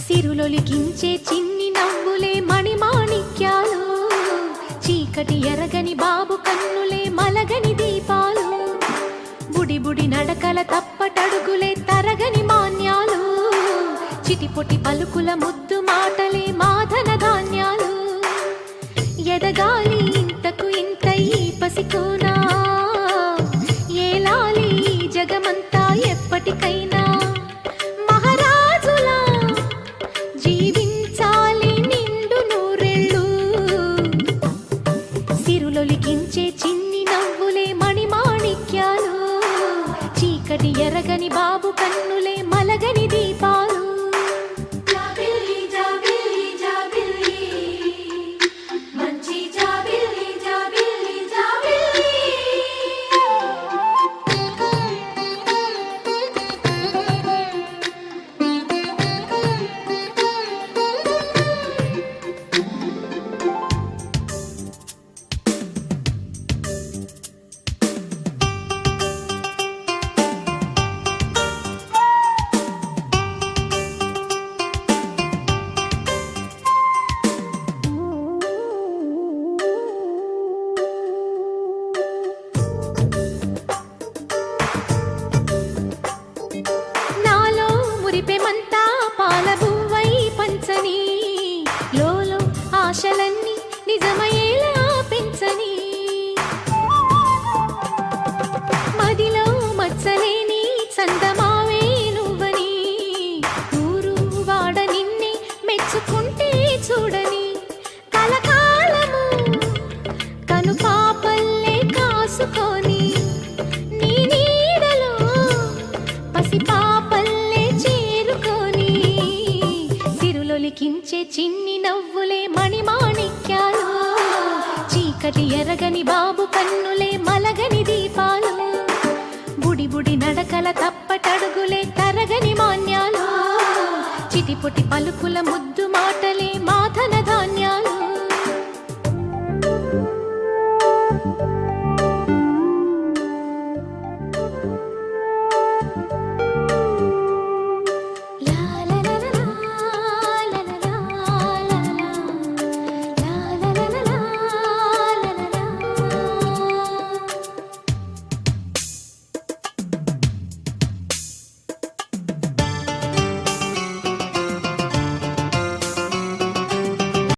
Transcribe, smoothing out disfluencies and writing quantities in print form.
సిరులొలికించే చిన్ని నవ్వులే మణిమాణిక్యాలు, చీకటి ఎరగని బాబు కన్నులే మలగని దీపాలు, బుడి బుడి నడకల తప్పటడుగులే తరగని మాన్యాలు, చిటిపొటి పలుకుల ముద్దు మాటలే మాధన ధాన్యాలు. ఎదగాలి ఇంతకు ఇంత ఈ పసికోనా, ఏలాలి జగమంతా ఎప్పటికైనా, మహారాజులా జీవించాలి నిండు నూరెళ్ళు. సిరులొలికించే చిన్ని నవ్వులే మణిమాణిక్యాలు, చీకటి ఎరగని బాబు కన్నులే మలగని దీపాలు. మురిపెమంతా పాలబువ్వై పంచని, లోలో ఆశలన్నీ నిజమయ్యేలా పెంచని, మదిలో మచ్చలేని చందమావే నువ్వని, ఊరు వాడ నిన్నే మెచ్చుకుంటే చూడని, కలకాలము కను పాపల్లే కాసుకొని, నీ నీడలో పసిపాపల్లే లికించే చిన్ని నవ్వులే మణిమాణిక్యాలు, చీకటి ఎరగని బాబు కన్నులే మలగని దీపాలు, బుడి బుడి నడకల తప్పటడుగులే తరగని మాన్యాలు, చిటిపొటి పలుకుల ముద్దు మాటలే